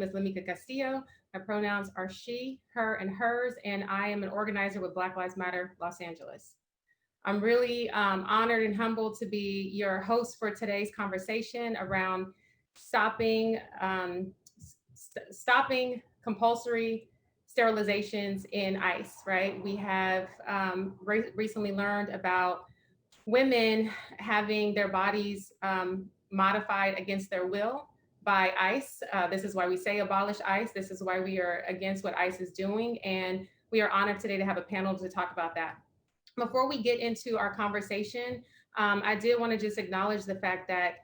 is Mikia Castillo. My pronouns are she, her, and hers, and I am an organizer with Black Lives Matter Los Angeles. I'm really honored and humbled to be your host for today's conversation around stopping stopping compulsory sterilizations in ICE. Right, we have recently learned about women having their bodies modified against their will by ICE. This is why we say abolish ICE. This is why we are against what ICE is doing. And we are honored today to have a panel to talk about that. Before we get into our conversation, I did want to just acknowledge the fact that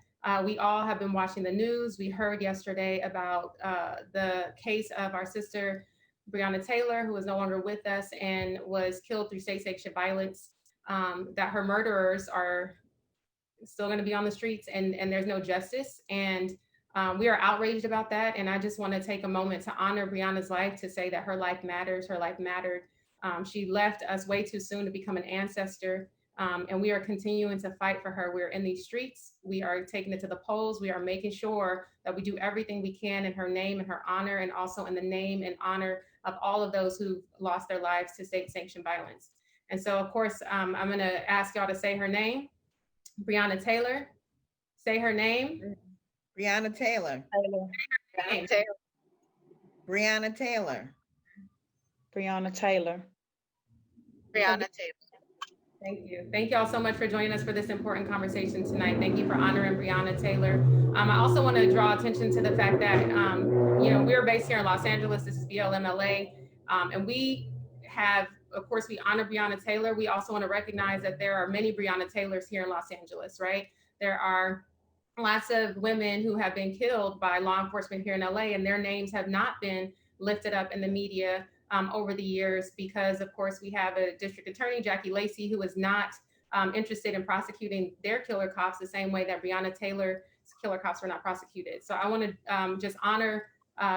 we all have been watching the news. We heard yesterday about the case of our sister, Breonna Taylor, who is no longer with us and was killed through state sanctioned violence, that her murderers are still going to be on the streets and there's no justice. And we are outraged about that. And I just want to take a moment to honor Breonna's life, to say that her life matters, her life mattered. She left us way too soon to become an ancestor. And we are continuing to fight for her. We're in these streets. We are taking it to the polls. We are making sure that we do everything we can in her name and her honor, and also in the name and honor of all of those who lost their lives to state sanctioned violence. And so, of course, I'm going to ask y'all to say her name. Breonna Taylor. Say her name. Breonna Taylor. Name. Breonna Taylor. Breonna Taylor. Breonna Taylor. Thank you. Thank y'all so much for joining us for this important conversation tonight. Thank you for honoring Breonna Taylor. I also want to draw attention to the fact that, we're based here in Los Angeles. This is BLMLA. And we have, of course, we honor Breonna Taylor. We also want to recognize that there are many Breonna Taylors here in Los Angeles, right? There are lots of women who have been killed by law enforcement here in LA, and their names have not been lifted up in the media over the years because, of course, we have a district attorney, Jackie Lacey, who is not interested in prosecuting their killer cops the same way that Breonna Taylor's killer cops were not prosecuted. So I want to just honor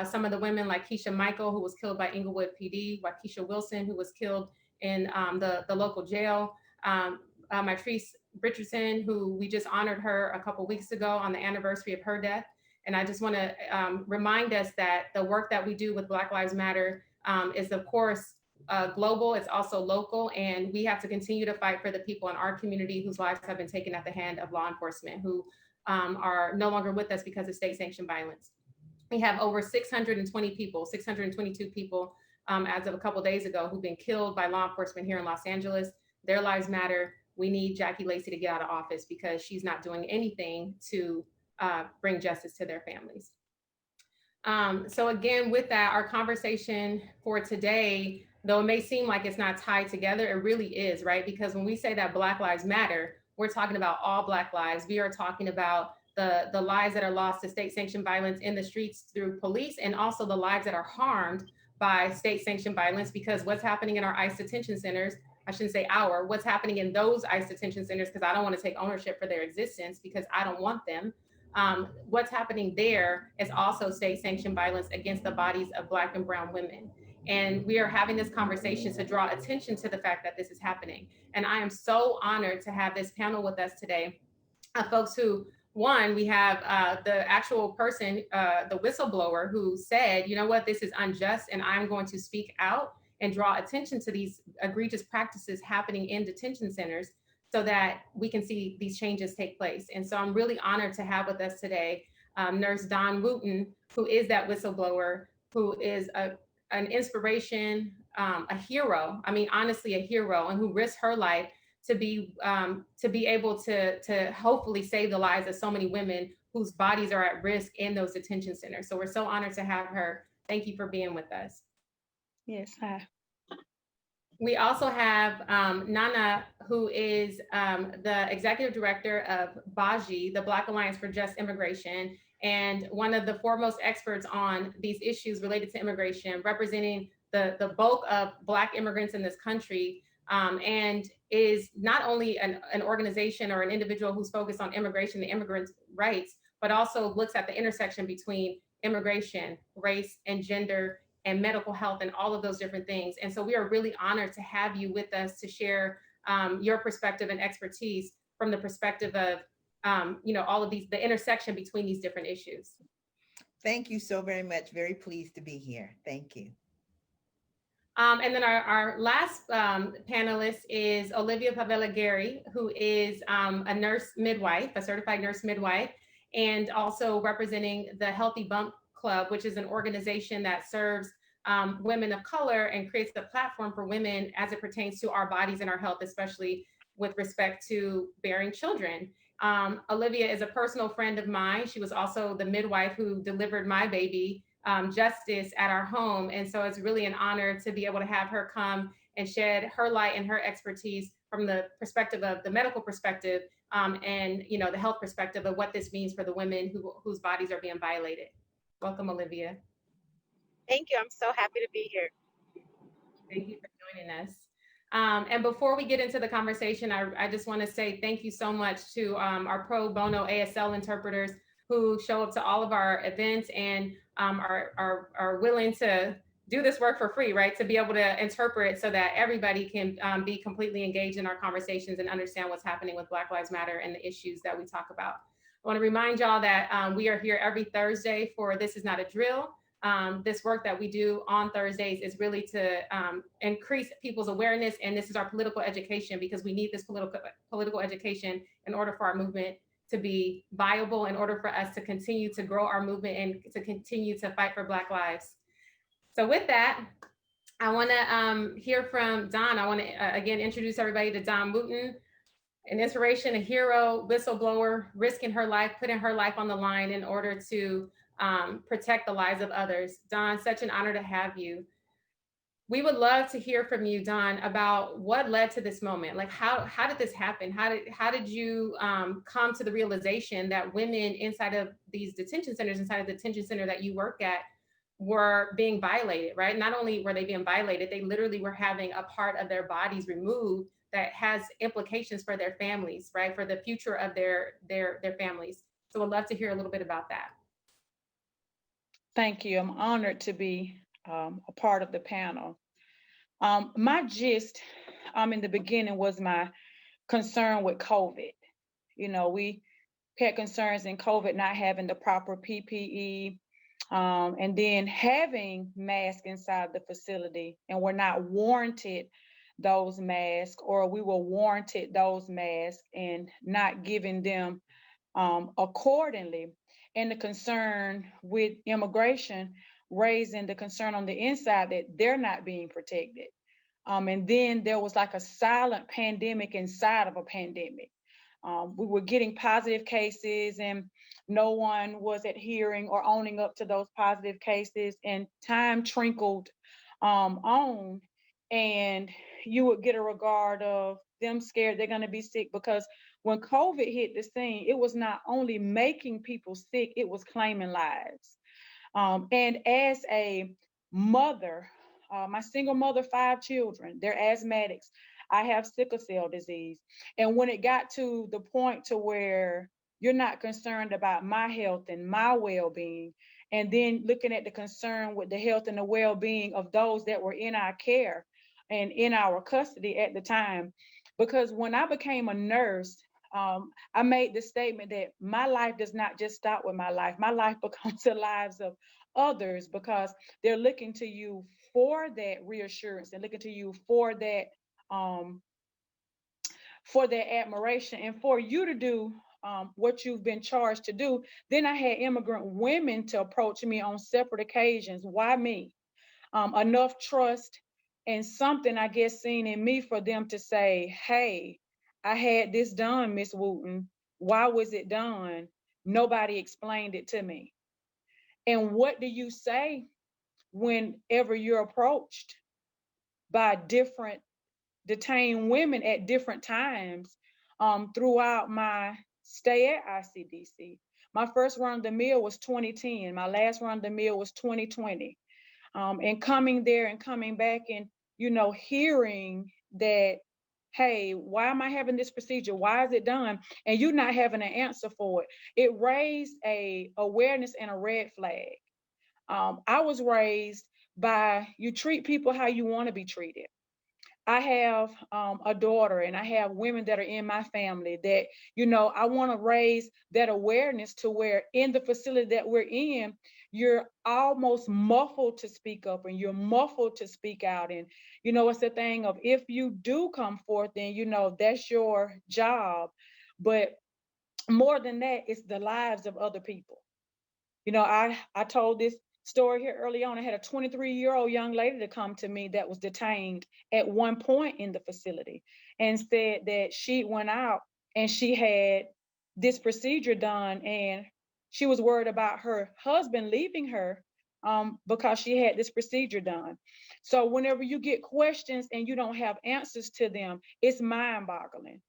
some of the women like Keisha Michael, who was killed by Inglewood PD, Waukesha Wilson, who was killed in the local jail, Matrice Richardson, who we just honored her a couple weeks ago on the anniversary of her death. And I just want to remind us that the work that we do with Black Lives Matter is, of course, global. It's also local, and we have to continue to fight for the people in our community whose lives have been taken at the hand of law enforcement, who are no longer with us because of state sanctioned violence. We have over 622 people as of a couple of days ago who've been killed by law enforcement here in Los Angeles. Their lives matter. We need Jackie Lacey to get out of office because she's not doing anything to bring justice to their families. So again, with that, our conversation for today, though it may seem like it's not tied together, it really is, right? Because when we say that Black Lives Matter, we're talking about all Black lives. We are talking about the lives that are lost to state sanctioned violence in the streets through police, and also the lives that are harmed by state sanctioned violence, because what's happening in our ICE detention centers, I shouldn't say what's happening in those ICE detention centers, because I don't want to take ownership for their existence because I don't want them. What's happening there is also state sanctioned violence against the bodies of Black and brown women. And we are having this conversation to draw attention to the fact that this is happening. And I am so honored to have this panel with us today, folks who, one, we have the actual person, the whistleblower, who said, you know what, this is unjust, and I'm going to speak out and draw attention to these egregious practices happening in detention centers so that we can see these changes take place. And so I'm really honored to have with us today Nurse Wooten, who is that whistleblower, who is an inspiration, a hero. I mean, honestly, a hero, and who risked her life to be able to hopefully save the lives of so many women whose bodies are at risk in those detention centers. So we're so honored to have her. Thank you for being with us. Yes, hi. We also have Nana, who is the executive director of BAJI, the Black Alliance for Just Immigration, and one of the foremost experts on these issues related to immigration, representing the bulk of Black immigrants in this country, and is not only an organization or an individual who's focused on immigration and immigrants' rights, but also looks at the intersection between immigration, race, and gender, and medical health, and all of those different things. And so we are really honored to have you with us to share your perspective and expertise from the perspective of, all of these, the intersection between these different issues. Thank you so very much. Very pleased to be here. Thank you. And then our last panelist is Olivia Favela-Gary, who is a nurse midwife, a certified nurse midwife, and also representing the Healthy Bump Club, which is an organization that serves women of color and creates a platform for women as it pertains to our bodies and our health, especially with respect to bearing children. Olivia is a personal friend of mine. She was also the midwife who delivered my baby, Justice, at our home. And so it's really an honor to be able to have her come and shed her light and her expertise from the perspective of the medical perspective, and the health perspective of what this means for the women whose bodies are being violated. Welcome, Olivia. Thank you. I'm so happy to be here. Thank you for joining us. And before we get into the conversation, I just want to say thank you so much to our pro bono ASL interpreters who show up to all of our events and are willing to do this work for free, right? To be able to interpret so that everybody can be completely engaged in our conversations and understand what's happening with Black Lives Matter and the issues that we talk about. I want to remind y'all that we are here every Thursday for This Is Not a Drill. This work that we do on Thursdays is really to increase people's awareness, and this is our political education, because we need this political education in order for our movement to be viable, in order for us to continue to grow our movement and to continue to fight for Black lives. So with that, I want to hear from Don. I want to again introduce everybody to Don Wooten, an inspiration, a hero, whistleblower, risking her life, putting her life on the line in order to protect the lives of others. Don, such an honor to have you. We would love to hear from you, Don, about what led to this moment. Like, how did this happen? How did you come to the realization that women inside of these detention centers, inside of the detention center that you work at, were being violated, right? Not only were they being violated, they literally were having a part of their bodies removed that has implications for their families, right? For the future of their families. So we'd love to hear a little bit about that. Thank you. I'm honored to be a part of the panel. My gist in the beginning was my concern with COVID. We had concerns in COVID not having the proper PPE, and then having masks inside the facility, and we're not warranted those masks, or we were warranted those masks and not giving them accordingly. And the concern with immigration, raising the concern on the inside that they're not being protected. And then there was like a silent pandemic inside of a pandemic. We were getting positive cases and no one was adhering or owning up to those positive cases, and time trickled on, and you would get a regard of them scared they're going to be sick, because when COVID hit the scene, it was not only making people sick, it was claiming lives. And as a mother, my single mother, 5 children, they're asthmatics. I have sickle cell disease. And when it got to the point to where you're not concerned about my health and my well-being, and then looking at the concern with the health and the well-being of those that were in our care and in our custody at the time. Because when I became a nurse, I made the statement that my life does not just stop with my life becomes the lives of others, because they're looking to you for that reassurance and looking to you for that admiration and for you to do what you've been charged to do. Then I had immigrant women to approach me on separate occasions. Why me? Enough trust and something, I guess, seen in me for them to say, hey, I had this done, Miss Wooten. Why was it done? Nobody explained it to me. And what do you say whenever you're approached by different detained women at different times throughout my stay at ICDC? My first run of the mill was 2010. My last run of the mill was 2020. And coming there and coming back and, hearing that, hey, why am I having this procedure? Why is it done? And you not having an answer for it. It raised a awareness and a red flag. I was raised by, you treat people how you want to be treated. I have a daughter and I have women that are in my family that, I want to raise that awareness to where in the facility that we're in, you're almost muffled to speak up, and you're muffled to speak out. And, it's the thing of, if you do come forth, then, that's your job. But more than that, it's the lives of other people. I told this story here early on. I had a 23-year-old young lady to come to me that was detained at one point in the facility, and said that she went out and she had this procedure done, and she was worried about her husband leaving her because she had this procedure done. So whenever you get questions and you don't have answers to them, it's mind-boggling.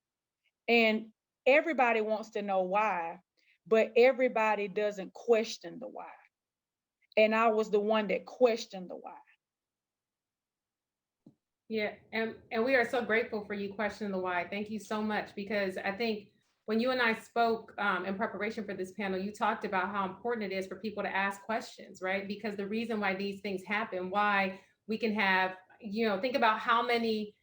And everybody wants to know why, but everybody doesn't question the why. And I was the one that questioned the why. Yeah, and we are so grateful for you questioning the why. Thank you so much, because I think when you and I spoke in preparation for this panel, you talked about how important it is for people to ask questions, right? Because the reason why these things happen, why we can have, think about how many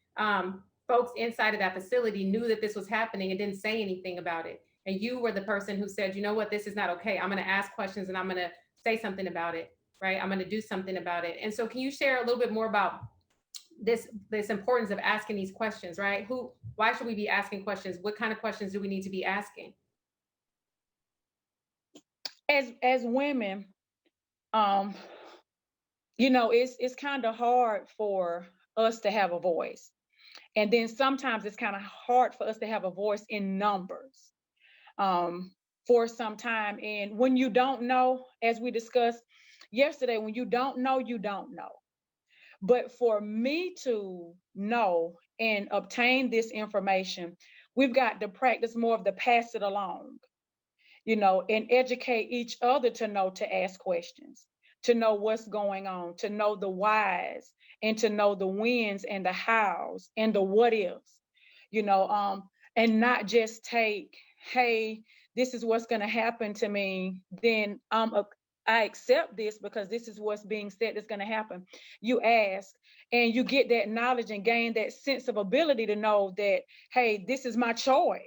folks inside of that facility knew that this was happening and didn't say anything about it. And you were the person who said, you know what, this is not okay. I'm going to ask questions and I'm going to say something about it, right? I'm going to do something about it. And so can you share a little bit more about this importance of asking these questions, right? Why should we be asking questions? What kind of questions do we need to be asking? As women, it's kind of hard for us to have a voice. And then sometimes it's kind of hard for us to have a voice in numbers for some time. And when you don't know, as we discussed yesterday, when you don't know, you don't know. But for me to know and obtain this information, we've got to practice more of the pass it along, and educate each other to know to ask questions, to know what's going on, to know the whys, and to know the whens and the hows and the what ifs, and not just take, hey, this is what's going to happen to me, then I accept this because this is what's being said is going to happen. You ask and you get that knowledge and gain that sense of ability to know that, hey, this is my choice.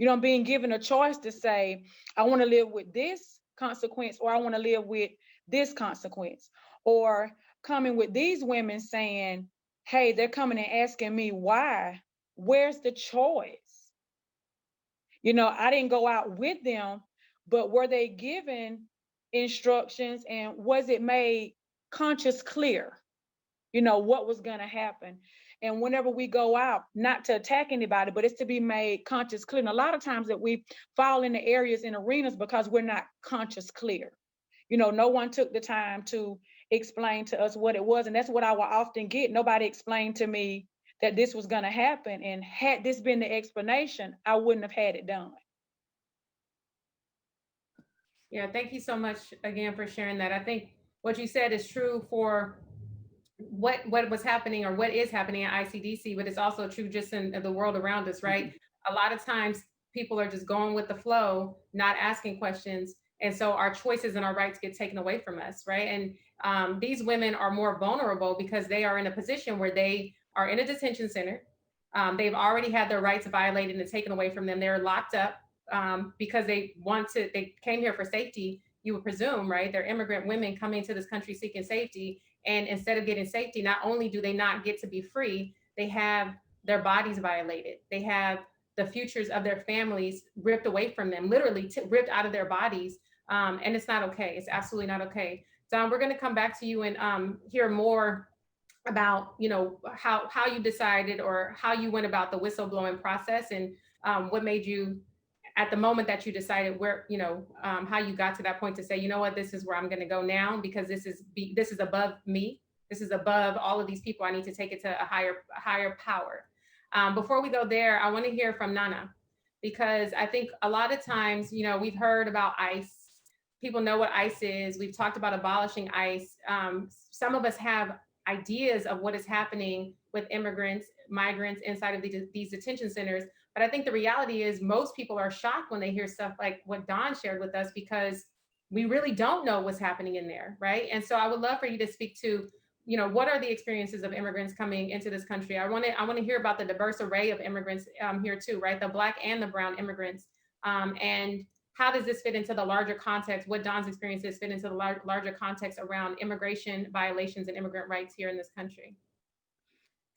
I'm being given a choice to say, I want to live with this consequence, or I want to live with this consequence. Or coming with these women saying, hey, they're coming and asking me why. Where's the choice? I didn't go out with them, but were they given instructions, and was it made conscious clear, what was going to happen? And whenever we go out, not to attack anybody, but it's to be made conscious clear. And a lot of times that we fall into areas and arenas because we're not conscious clear. No one took the time to explain to us what it was. And that's what I will often get. Nobody explained to me that this was going to happen. And had this been the explanation, I wouldn't have had it done. Yeah, thank you so much again for sharing that. I think what you said is true for what was happening or what is happening at ICDC, but it's also true just in the world around us, right? Mm-hmm. A lot of times people are just going with the flow, not asking questions. And so our choices and our rights get taken away from us, right? And these women are more vulnerable because they are in a position where they are in a detention center. They've already had their rights violated and taken away from them. They're locked up because they came here for safety, you would presume, right? They're immigrant women coming to this country seeking safety. And instead of getting safety, not only do they not get to be free, they have their bodies violated. They have the futures of their families ripped away from them, literally ripped out of their bodies. And it's not okay. It's absolutely not okay. Don, we're going to come back to you and hear more about, how you decided or how you went about the whistleblowing process, and what made you, at the moment that you decided where, how you got to that point to say, you know what, this is where I'm going to go now, because this is above me. This is above all of these people. I need to take it to a higher power. Before we go there, I want to hear from Nana, because I think a lot of times, we've heard about ICE. People know what ICE is. We've talked about abolishing ICE. Some of us have ideas of what is happening with immigrants, migrants inside of these detention centers. But I think the reality is most people are shocked when they hear stuff like what Dawn shared with us, because we really don't know what's happening in there, right? And so I would love for you to speak to, what are the experiences of immigrants coming into this country? I want to hear about the diverse array of immigrants here too, right? The Black and the brown immigrants, and how does this fit into the larger context? What Don's experiences fit into the larger context around immigration violations and immigrant rights here in this country?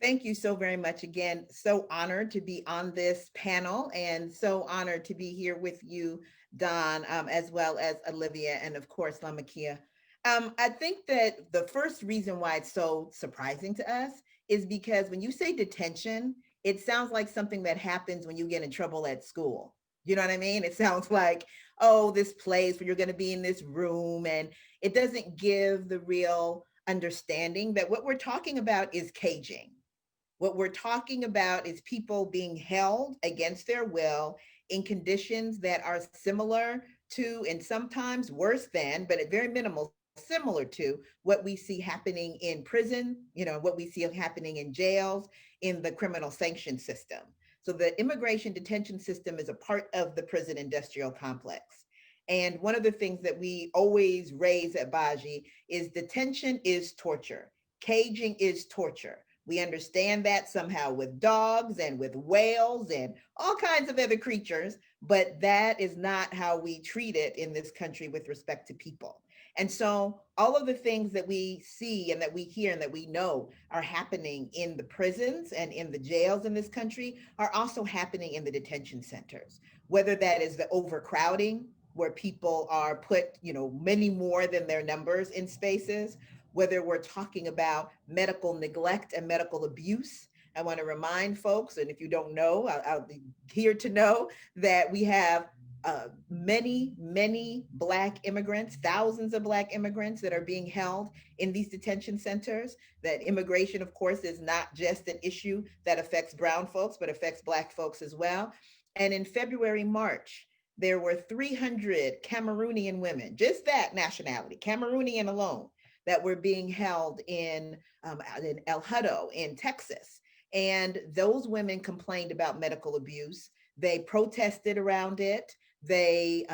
Thank you so very much again. So honored to be on this panel and so honored to be here with you, Don, as well as Olivia and of course, Lamakia. I think that the first reason why it's so surprising to us is because when you say detention, it sounds like something that happens when you get in trouble at school. You know what I mean? It sounds like, oh, this place where you're going to be in this room, and it doesn't give the real understanding that what we're talking about is caging. What we're talking about is people being held against their will in conditions that are similar to, and sometimes worse than, but at very minimal, similar to what we see happening in prison, what we see happening in jails, in the criminal sanction system. So the immigration detention system is a part of the prison industrial complex. And one of the things that we always raise at Baji is detention is torture. Caging is torture. We understand that somehow with dogs and with whales and all kinds of other creatures, but that is not how we treat it in this country with respect to people. And so all of the things that we see and that we hear and that we know are happening in the prisons and in the jails in this country are also happening in the detention centers, whether that is the overcrowding, where people are put, many more than their numbers in spaces, whether we're talking about medical neglect and medical abuse. I want to remind folks, and if you don't know, I'll be here to know that we have many Black immigrants, thousands of Black immigrants that are being held in these detention centers. That immigration, of course, is not just an issue that affects brown folks, but affects Black folks as well. And in February, March, there were 300 Cameroonian women, just that nationality, Cameroonian alone, that were being held in El Hutto in Texas. And those women complained about medical abuse. They protested around it. They,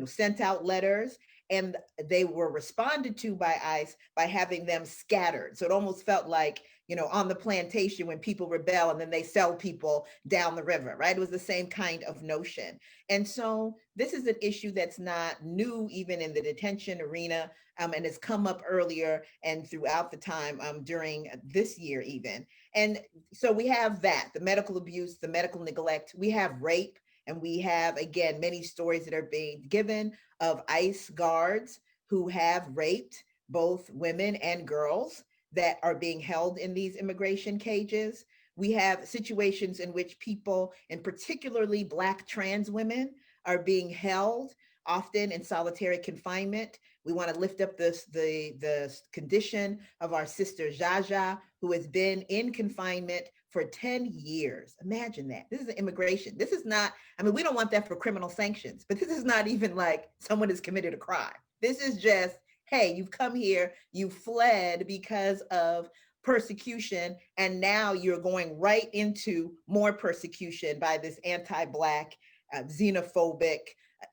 sent out letters, and they were responded to by ICE by having them scattered. So it almost felt like, on the plantation when people rebel and then they sell people down the river, right? It was the same kind of notion. And so this is an issue that's not new, even in the detention arena, and has come up earlier and throughout the time during this year even. And so we have that, the medical abuse, the medical neglect, we have rape, and we have, again, many stories that are being given of ICE guards who have raped both women and girls that are being held in these immigration cages. We have situations in which people, and particularly Black trans women, are being held often in solitary confinement. We want to lift up the condition of our sister Jaja, who has been in confinement for 10 years. Imagine that. This is an immigration. This is not, we don't want that for criminal sanctions, but this is not even like someone has committed a crime. This is just, hey, you've come here, you fled because of persecution, and now you're going right into more persecution by this anti-Black, xenophobic,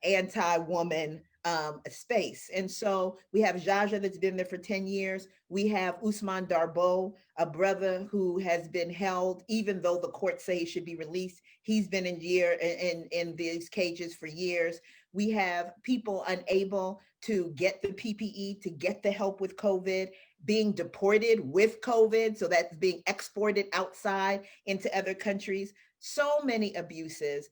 anti-woman space. And so we have Jaja that's been there for 10 years. We have Usman Darboe, a brother who has been held, even though the courts say he should be released. He's been in these cages for years. We have people unable to get the PPE, to get the help with COVID, being deported with COVID. So that's being exported outside into other countries. So many abuses.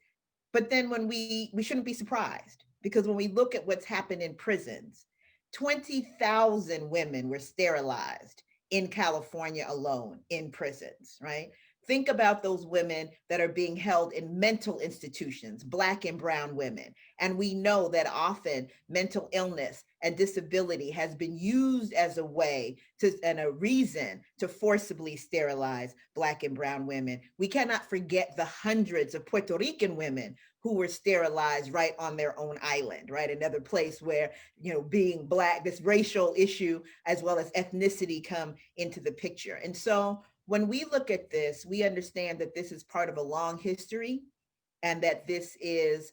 But then when we shouldn't be surprised, because when we look at what's happened in prisons, 20,000 women were sterilized in California alone in prisons, right? Think about those women that are being held in mental institutions, Black and brown women. And we know that often mental illness and disability has been used as a way and a reason to forcibly sterilize Black and brown women. We cannot forget the hundreds of Puerto Rican women who were sterilized right on their own island, right? Another place where, being Black, this racial issue as well as ethnicity come into the picture. And so when we look at this, we understand that this is part of a long history and that this is,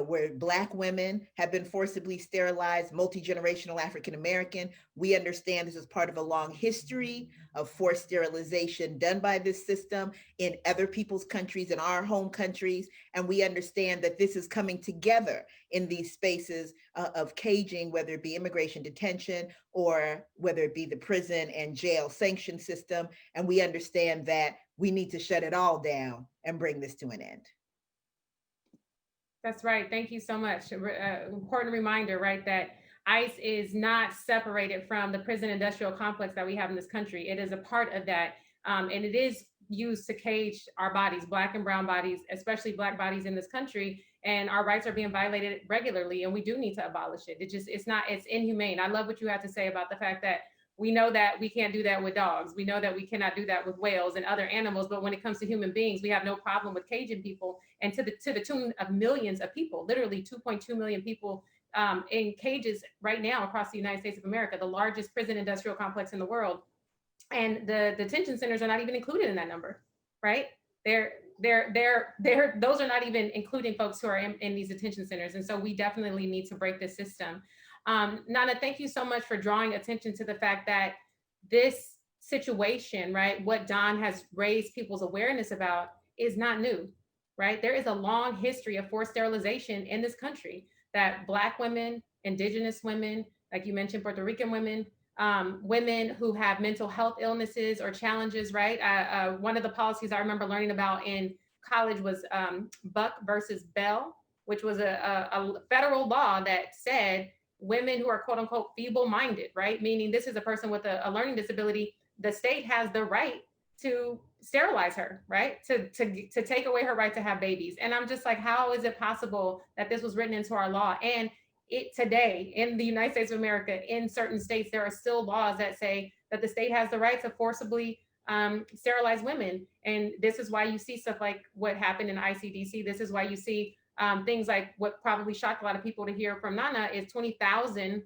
where Black women have been forcibly sterilized, multi-generational African-American. We understand this is part of a long history of forced sterilization done by this system in other people's countries, in our home countries. And we understand that this is coming together in these spaces of caging, whether it be immigration detention or whether it be the prison and jail sanction system. And we understand that we need to shut it all down and bring this to an end. That's right. Thank you so much. Important reminder, right, that ICE is not separated from the prison industrial complex that we have in this country. It is a part of that. And it is used to cage our bodies, Black and brown bodies, especially Black bodies in this country. And our rights are being violated regularly. And we do need to abolish it. It's inhumane. I love what you had to say about the fact that we know that we can't do that with dogs. We know that we cannot do that with whales and other animals. But when it comes to human beings, we have no problem with caging people, and to the tune of millions of people, literally 2.2 million people in cages right now across the United States of America, the largest prison industrial complex in the world. And the detention centers are not even included in that number, right? Those are not even including folks who are in these detention centers. And so we definitely need to break this system. Nana, thank you so much for drawing attention to the fact that this situation, right, what Don has raised people's awareness about is not new, right? There is a long history of forced sterilization in this country that Black women, Indigenous women, like you mentioned, Puerto Rican women, women who have mental health illnesses or challenges, right? One of the policies I remember learning about in college was Buck versus Bell, which was a federal law that said women who are quote unquote feeble-minded, right? Meaning this is a person with a learning disability. The state has the right to sterilize her, right? To take away her right to have babies. And I'm just like, how is it possible that this was written into our law? And today in the United States of America, in certain states, there are still laws that say that the state has the right to forcibly sterilize women. And this is why you see stuff like what happened in ICDC. This is why you see things like what probably shocked a lot of people to hear from Nana is 20,000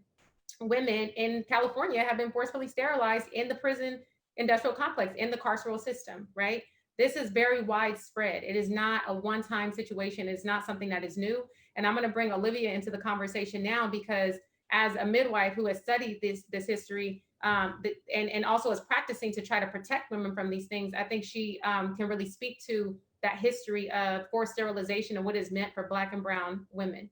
women in California have been forcibly sterilized in the prison industrial complex, in the carceral system, right? This is very widespread. It is not a one-time situation. It's not something that is new. And I'm going to bring Olivia into the conversation now because as a midwife who has studied this history and also is practicing to try to protect women from these things, I think she can really speak to that history of forced sterilization and what is meant for Black and brown women.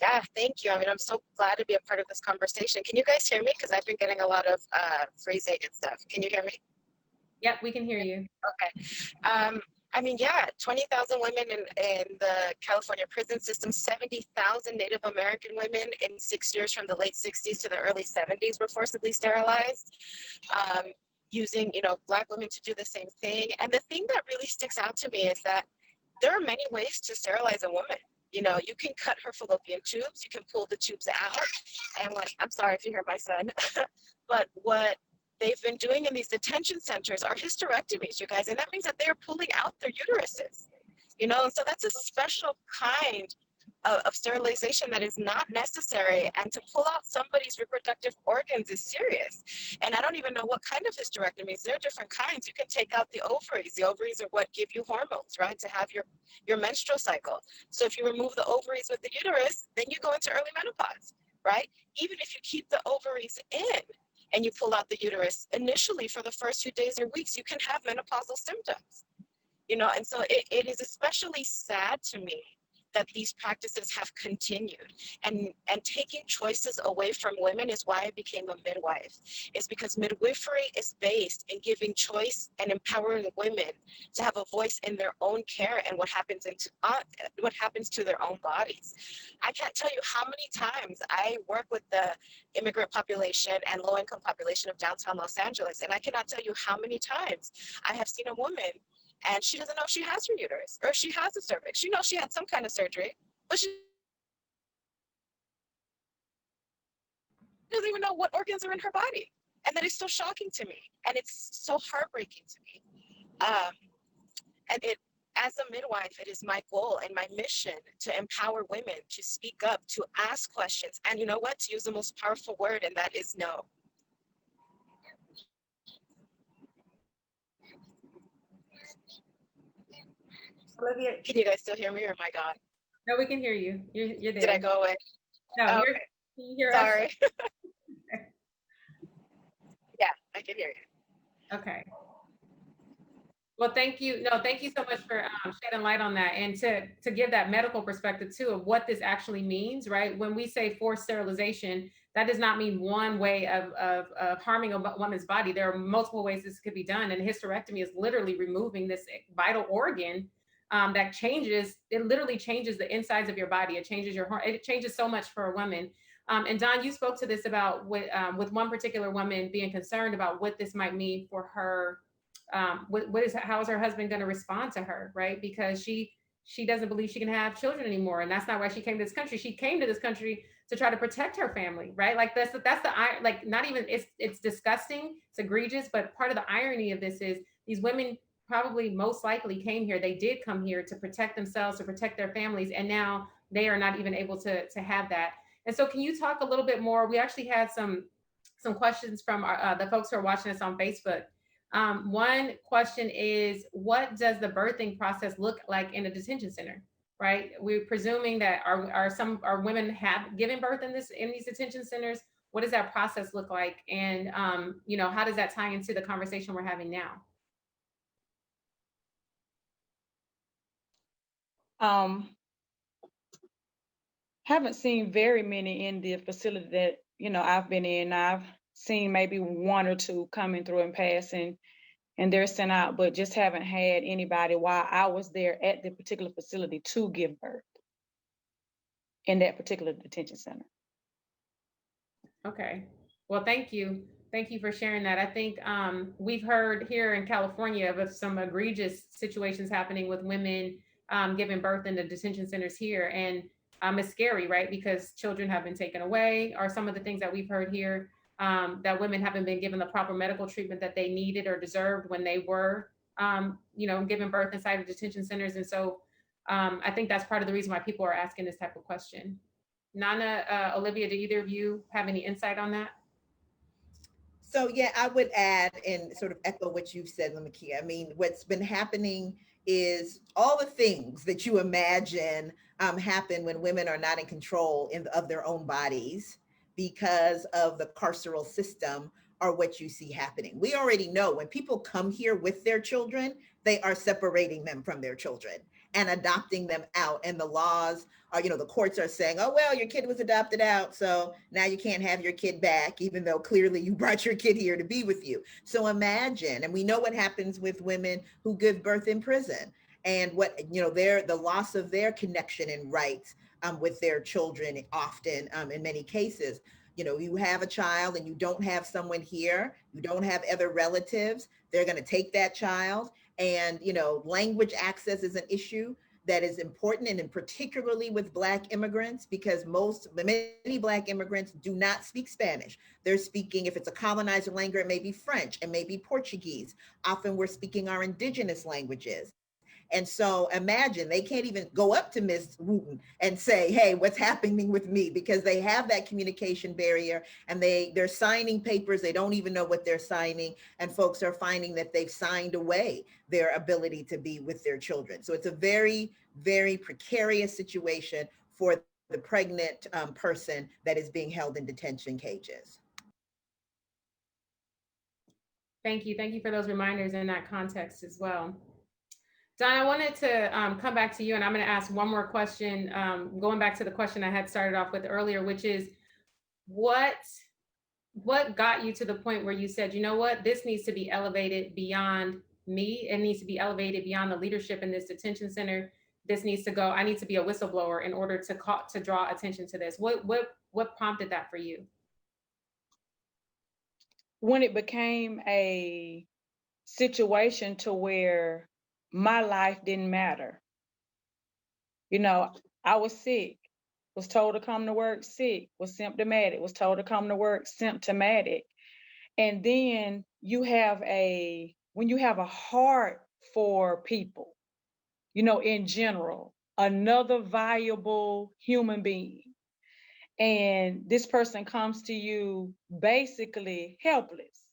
Yeah, thank you. I mean, I'm so glad to be a part of this conversation. Can you guys hear me? Because I've been getting a lot of phrasing and stuff. Can you hear me? Yep, we can hear you. Okay. I mean, yeah, 20,000 women in the California prison system, 70,000 Native American women in 6 years from the late 60s to the early 70s were forcibly sterilized. Using, Black women to do the same thing. And the thing that really sticks out to me is that there are many ways to sterilize a woman. You can cut her fallopian tubes, you can pull the tubes out. And I'm sorry if you hear my son, but what they've been doing in these detention centers are hysterectomies, you guys. And that means that they're pulling out their uteruses, and so that's a special kind of sterilization that is not necessary, and to pull out somebody's reproductive organs is serious. And I don't even know what kind of hysterectomies. There are different kinds. You can take out the ovaries. The ovaries are what give you hormones, right, to have your menstrual cycle. So if you remove the ovaries with the uterus, then you go into early menopause, right? Even if you keep the ovaries in and you pull out the uterus, initially for the first few days or weeks, you can have menopausal symptoms, and so it is especially sad to me that these practices have continued, and taking choices away from women is why I became a midwife. It's because midwifery is based in giving choice and empowering women to have a voice in their own care and what happens to their own bodies. I can't tell you how many times I work with the immigrant population and low-income population of downtown Los Angeles, and I cannot tell you how many times I have seen a woman and she doesn't know she has her uterus or she has a cervix. She knows she had some kind of surgery, but she doesn't even know what organs are in her body. And that is so shocking to me. And it's so heartbreaking to me. As a midwife, it is my goal and my mission to empower women to speak up, to ask questions, and you know what? To use the most powerful word, and that is no. Olivia, can you guys still hear me or am I gone? No, we can hear you. You're Did I there. go away? No, Oh, you're. okay. Can you hear us? Sorry. Yeah, I can hear you. Okay. Well, thank you. No, thank you so much for shedding light on that, and to give that medical perspective too of what this actually means, right? When we say forced sterilization, that does not mean one way of harming a woman's body. There are multiple ways this could be done, and hysterectomy is literally removing this vital organ that changes. It literally changes the insides of your body. It changes your it changes so much for a woman. And Don, you spoke to this about with one particular woman being concerned about what this might mean for her. How is her husband going to respond to her, right? Because she doesn't believe she can have children anymore, and that's not why she came to this country. She came to this country to try to protect her family, right? Like that's the like not even it's disgusting, it's egregious, but part of the irony of this is these women probably most likely came here. They did come here to protect themselves, to protect their families, and now they are not even able to have that. And so, can you talk a little bit more? We actually had some questions from the folks who are watching us on Facebook. One question is, what does the birthing process look like in a detention center? Right, we're presuming that are women have given birth in these detention centers. What does that process look like, and how does that tie into the conversation we're having now? Haven't seen very many in the facility that I've been in. I've seen maybe one or two coming through and passing, and they're sent out, but just haven't had anybody while I was there at the particular facility to give birth in that particular detention center. Okay. Well, thank you. Thank you for sharing that. I think we've heard here in California of some egregious situations happening with women giving birth in the detention centers here. And it's scary, right? Because children have been taken away, are some of the things that we've heard here, that women haven't been given the proper medical treatment that they needed or deserved when they were, giving birth inside of detention centers. And so I think that's part of the reason why people are asking this type of question. Nana, Olivia, do either of you have any insight on that? So yeah, I would add and sort of echo what you've said, Mikia. I mean, what's been happening is all the things that you imagine happen when women are not in control of their own bodies because of the carceral system are what you see happening. We already know when people come here with their children, they are separating them from their children and adopting them out. And the laws are, the courts are saying, oh, well, your kid was adopted out, so now you can't have your kid back, even though clearly you brought your kid here to be with you. So imagine, and we know what happens with women who give birth in prison and what, the loss of their connection and rights with their children often in many cases. You have a child and you don't have someone here, you don't have other relatives, they're going to take that child. And, language access is an issue that is important, and particularly with Black immigrants, because many Black immigrants do not speak Spanish. They're speaking, if it's a colonizer language, it may be French and maybe Portuguese. Often we're speaking our indigenous languages. And so imagine they can't even go up to Ms. Wooten and say, hey, what's happening with me? Because they have that communication barrier and they're signing papers. They don't even know what they're signing. And folks are finding that they've signed away their ability to be with their children. So it's a very, very precarious situation for the pregnant person that is being held in detention cages. Thank you. Thank you for those reminders in that context as well. Don, I wanted to come back to you, and I'm going to ask one more question, going back to the question I had started off with earlier, which is what got you to the point where you said, you know what, this needs to be elevated beyond me. It needs to be elevated beyond the leadership in this detention center. This needs to go. I need to be a whistleblower in order to draw attention to this. What prompted that for you? When it became a situation to where my life didn't matter. I was sick, was told to come to work sick, was symptomatic, was told to come to work symptomatic. And then when you have a heart for people, in general, another viable human being, and this person comes to you basically helpless,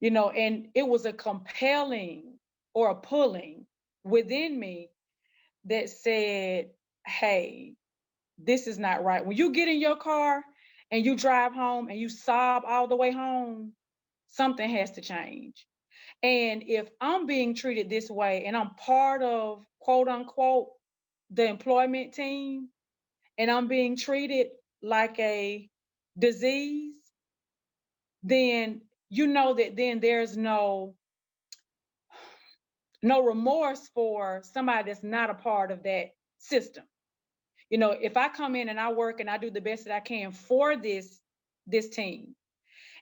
and it was a compelling or a pulling within me that said, hey, this is not right. When you get in your car and you drive home and you sob all the way home, something has to change. And if I'm being treated this way and I'm part of, quote unquote, the employment team, and I'm being treated like a disease, then you know that then there's no remorse for somebody that's not a part of that system. You know, if I come in and I work and I do the best that I can for this team,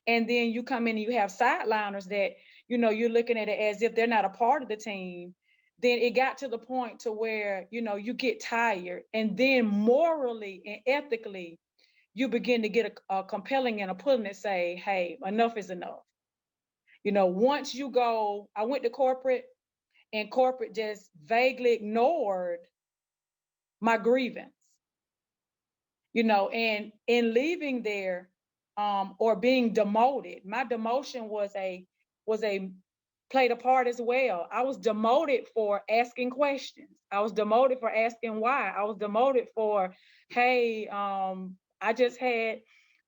and then you come in and you have sideliners that, you know, you're looking at it as if they're not a part of the team, then it got to the point to where, you know, you get tired, and then morally and ethically you begin to get a compelling and a pulling that say, hey, enough is enough. You know, once you go, I went to corporate, and corporate just vaguely ignored my grievance, you know, and in leaving there, or being demoted, my demotion was a played a part as well. I was demoted for asking questions. I was demoted for asking why. I was demoted for, hey, I just had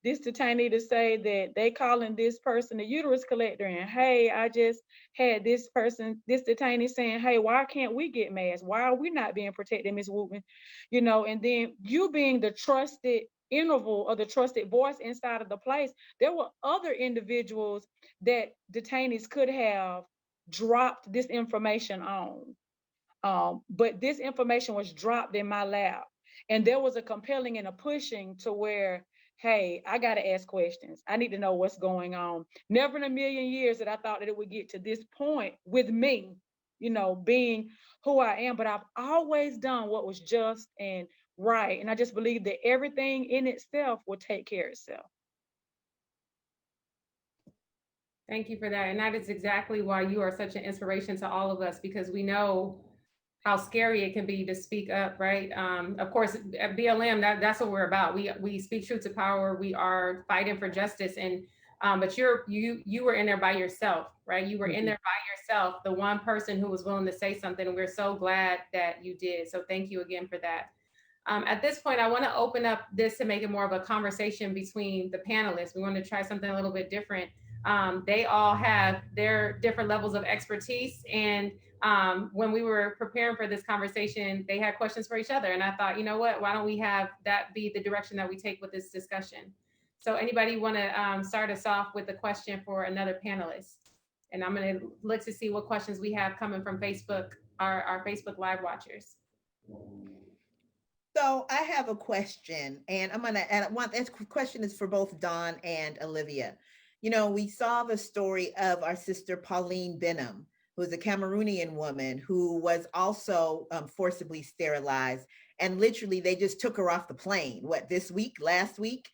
this detainee to say that they calling this person a uterus collector, and hey, I just had this detainee saying, hey, why can't we get masks? Why are we not being protected, Ms. Wooten? You know, and then you being the trusted interval or the trusted voice inside of the place, there were other individuals that detainees could have dropped this information on. But this information was dropped in my lap. And there was a compelling and a pushing to where, hey, I got to ask questions. I need to know what's going on. Never in a million years that I thought that it would get to this point with me, you know, being who I am. But I've always done what was just and right. And I just believe that everything in itself will take care of itself. Thank you for that. And that is exactly why you are such an inspiration to all of us, because we know how scary it can be to speak up, right? Of course, at BLM, that's what we're about. We speak truth to power. We are fighting for justice. And but you were in there by yourself, right? You were in there by yourself, the one person who was willing to say something. And we're so glad that you did. So thank you again for that. At this point, I want to open up this to make it more of a conversation between the panelists. We want to try something a little bit different. They all have their different levels of expertise. And when we were preparing for this conversation, they had questions for each other. And I thought, you know what, why don't we have that be the direction that we take with this discussion? So anybody want to start us off with a question for another panelist? And I'm going to look to see what questions we have coming from Facebook, our Facebook Live watchers. So I have a question, and this question is for both Dawn and Olivia. You know, we saw the story of our sister Pauline Benham, who is a Cameroonian woman who was also forcibly sterilized, and literally they just took her off the plane. Last week,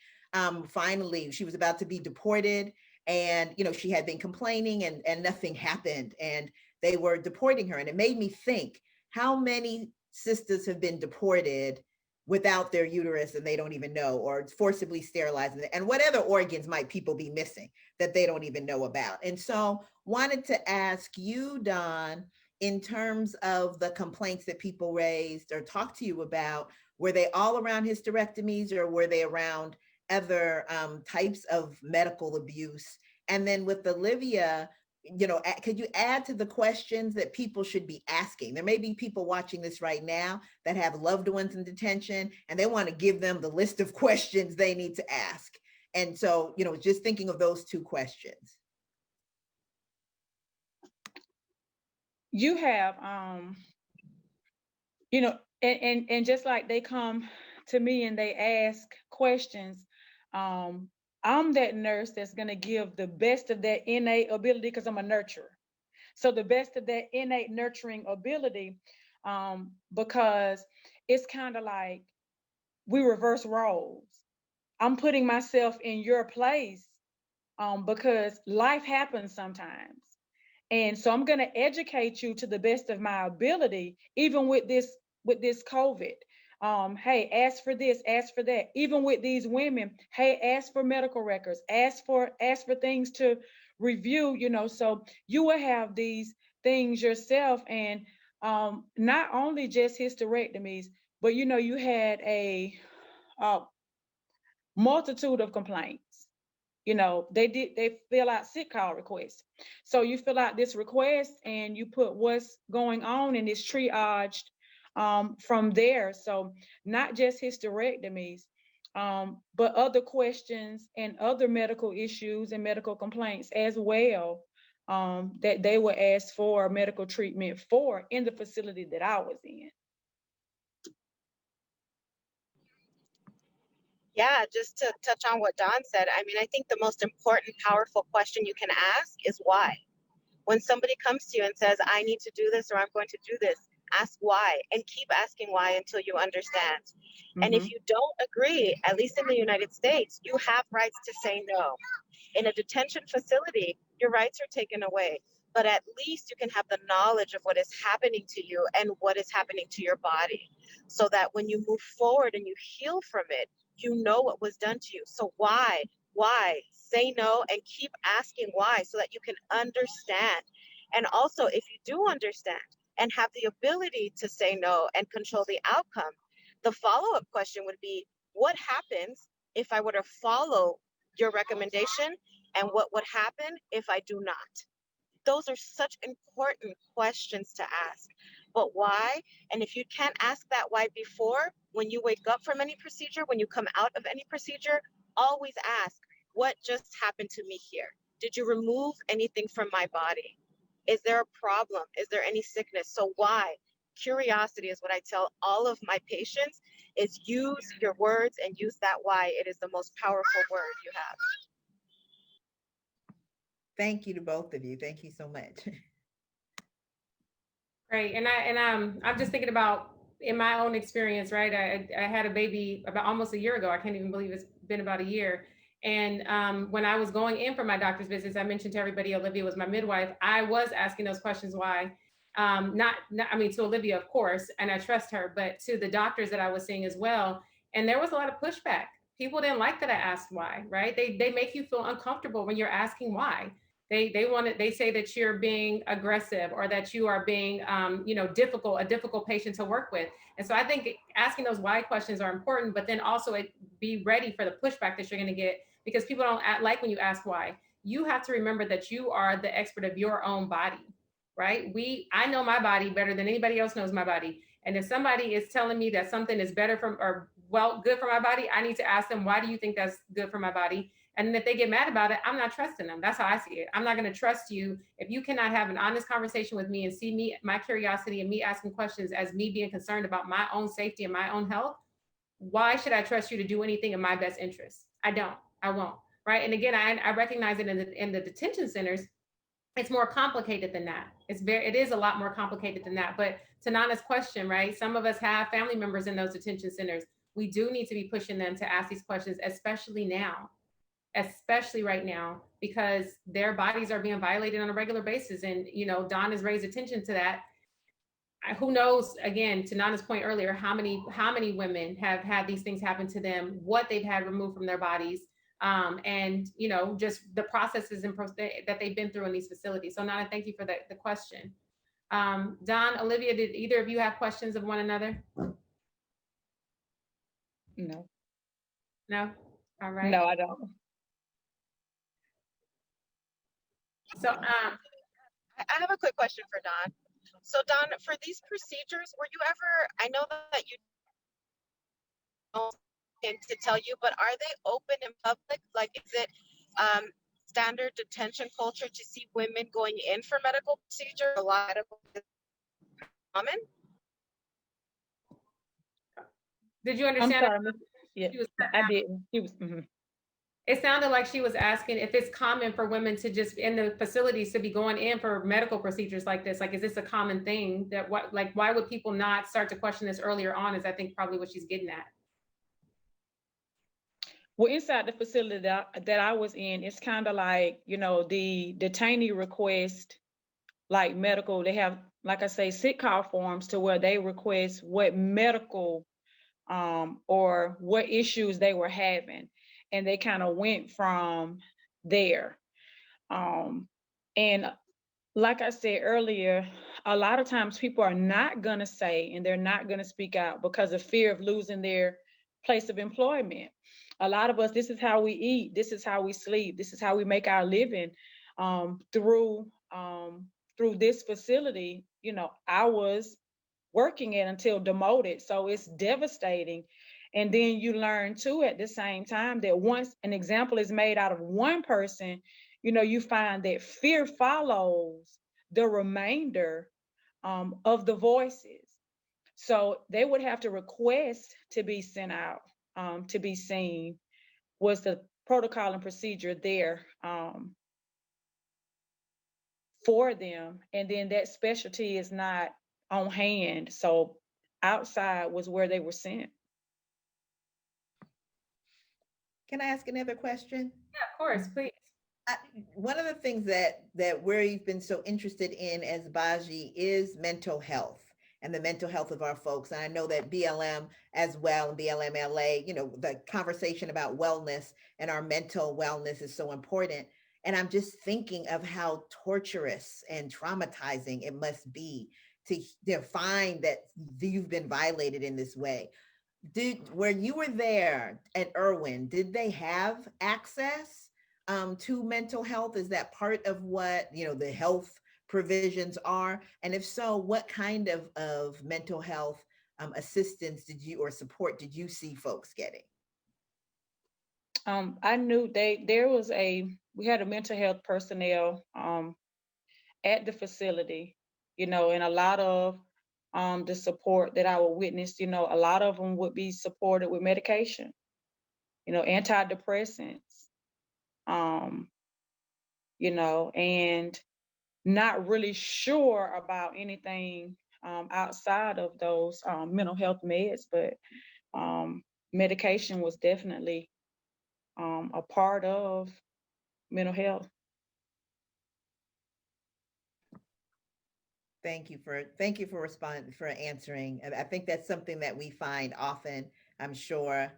finally, she was about to be deported, and you know she had been complaining, and nothing happened, and they were deporting her, and it made me think how many sisters have been deported without their uterus and they don't even know, or forcibly sterilized, and what other organs might people be missing that they don't even know about. And so wanted to ask you, Dawn, in terms of the complaints that people raised or talked to you about, were they all around hysterectomies, or were they around other types of medical abuse? And then with Olivia, you know, could you add to the questions that people should be asking? There may be people watching this right now that have loved ones in detention, and they want to give them the list of questions they need to ask. And so, you know, just thinking of those two questions. You have, you know, and just like they come to me and they ask questions, I'm that nurse that's going to give the best of that innate ability, because I'm a nurturer. So the best of that innate nurturing ability, because it's kind of like we reverse roles. I'm putting myself in your place, because life happens sometimes. And so I'm going to educate you to the best of my ability, even with this COVID. Hey, ask for this, ask for that. Even with these women, hey, ask for medical records, ask for things to review, you know, so you will have these things yourself. And not only just hysterectomies, but you had a multitude of complaints. They fill out sick call requests. So you fill out this request and you put what's going on, and it's triaged from there. So not just hysterectomies, but other questions and other medical issues and medical complaints as well, that they were asked for medical treatment for in the facility that I was in. Yeah, just to touch on what Don said, I mean, I think the most important, powerful question you can ask is why. When somebody comes to you and says, I need to do this or I'm going to do this, ask why and keep asking why until you understand. And if you don't agree, at least in the United States, you have rights to say no. In a detention facility, your rights are taken away, but at least you can have the knowledge of what is happening to you and what is happening to your body, so that when you move forward and you heal from it, you know what was done to you. So why? Say no and keep asking why, so that you can understand. And also, if you do understand and have the ability to say no and control the outcome, the follow-up question would be, what happens if I were to follow your recommendation, and what would happen if I do not? Those are such important questions to ask. But why? And if you can't ask that why before, when you wake up from any procedure, when you come out of any procedure, always ask, what just happened to me here? Did you remove anything from my body? Is there a problem? Is there any sickness? So why? Curiosity is what I tell all of my patients, is use your words and use that why. It is the most powerful word you have. Thank you to both of you. Thank you so much. Great. I'm just thinking about in my own experience, right? I had a baby about almost a year ago. I can't even believe it's been about a year. And when I was going in for my doctor's visits, I mentioned to everybody Olivia was my midwife. I was asking those questions why. Not, I mean, to Olivia, of course, and I trust her, but to the doctors that I was seeing as well. And there was a lot of pushback. People didn't like that I asked why, right? They make you feel uncomfortable when you're asking why. They say that you're being aggressive, or that you are being a difficult patient to work with. And so I think asking those why questions are important, but then also be ready for the pushback that you're going to get, because people don't like when you ask why. You have to remember that you are the expert of your own body, right? I know my body better than anybody else knows my body. And if somebody is telling me that something is better good for my body, I need to ask them, why do you think that's good for my body? And if they get mad about it, I'm not trusting them. That's how I see it. I'm not going to trust you if you cannot have an honest conversation with me and see me, my curiosity, and me asking questions as me being concerned about my own safety and my own health. Why should I trust you to do anything in my best interest? I don't. I won't. Right. And again, I recognize it in the detention centers. It's more complicated than that. It is a lot more complicated than that. But to Nana's question, right? Some of us have family members in those detention centers. We do need to be pushing them to ask these questions, especially right now, because their bodies are being violated on a regular basis. And, Don has raised attention to that. Who knows, again, to Nana's point earlier, how many women have had these things happen to them, what they've had removed from their bodies, and, just the processes that they've been through in these facilities. So Nana, thank you for the question. Don, Olivia, did either of you have questions of one another? No. No? All right. No, I don't. So I have a quick question for Don. So Don, for these procedures, were you ever, I know that you don't to tell you, but are they open in public? Like, is it standard detention culture to see women going in for medical procedure? A lot of common. Did you understand? I'm sorry. Yeah, I didn't. She was. It sounded like she was asking if it's common for women to just in the facilities to be going in for medical procedures like this. Like, is this a common thing that why would people not start to question this earlier on, is I think probably what she's getting at. Well, inside the facility that I was in, it's kind of like, the detainee request, like medical, they have, like I say, sick call forms to where they request what medical or what issues they were having. And they kind of went from there. And Like I said earlier, a lot of times people are not going to say and they're not going to speak out because of fear of losing their place of employment. A lot of us, this is how we eat, this is how we sleep, this is how we make our living, through this facility. You know, I was working it until demoted, so it's devastating. And then you learn too at the same time that once an example is made out of one person, you know, you find that fear follows the remainder, of the voices. So they would have to request to be sent out, to be seen, was the protocol and procedure there, for them. And then that specialty is not on hand. So outside was where they were sent. Can I ask another question? Yeah, of course, please. I, one of the things that we've been so interested in as Baji is mental health and the mental health of our folks. And I know that BLM as well, and BLMLA, you know, the conversation about wellness and our mental wellness is so important. And I'm just thinking of how torturous and traumatizing it must be to find that you've been violated in this way. When you were there at Irwin, did they have access to mental health? Is that part of what, you know, the health provisions are? And if so, what kind of mental health assistance did you or support did you see folks getting? I knew there was we had a mental health personnel, at the facility, you know, and a lot of, the support that I would witness, you know, a lot of them would be supported with medication, you know, antidepressants, um, you know, and not really sure about anything, outside of those, mental health meds, but, medication was definitely, a part of mental health. Thank you for responding, for answering. And I think that's something that we find often. I'm sure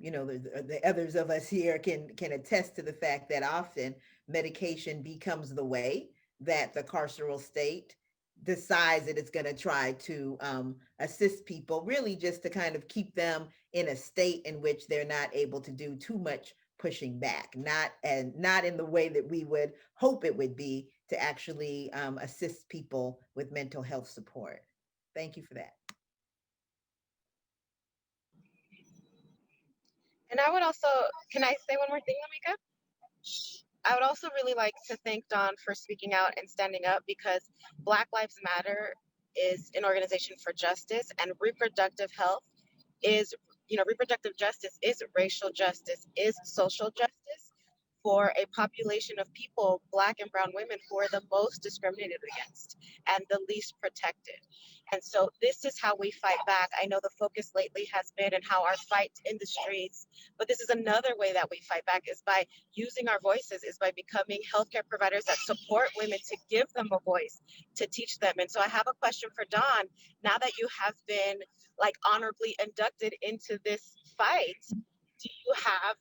you know the others of us here can attest to the fact that often medication becomes the way that the carceral state decides that it's going to try to assist people, really just to kind of keep them in a state in which they're not able to do too much pushing back, not in the way that we would hope it would be to actually assist people with mental health support. Thank you for that. And I would also, can I say one more thing, Amika? I would also really like to thank Dawn for speaking out and standing up, because Black Lives Matter is an organization for justice, and reproductive health is, you know, reproductive justice is racial justice, is social justice for a population of people, Black and brown women, who are the most discriminated against and the least protected. And so this is how we fight back. I know the focus lately has been in how our fight in the streets, but this is another way that we fight back, is by using our voices, is by becoming healthcare providers that support women, to give them a voice, to teach them. And so I have a question for Dawn. Now that you have been like honorably inducted into this fight, do you have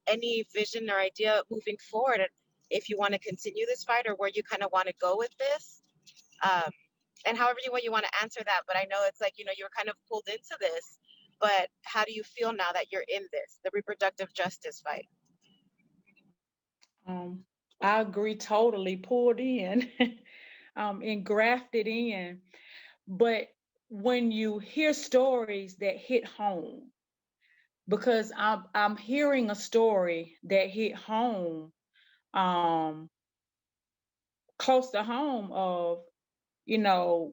any vision or idea moving forward, if you want to continue this fight, or where you kind of want to go with this? Um, and however you want to answer that, but I know it's like, you know, you're kind of pulled into this, but how do you feel now that you're in this, the reproductive justice fight? Um, I agree, totally pulled in, and grafted in. But when you hear stories that hit home, because I'm hearing a story that hit home, um, close to home, of, you know,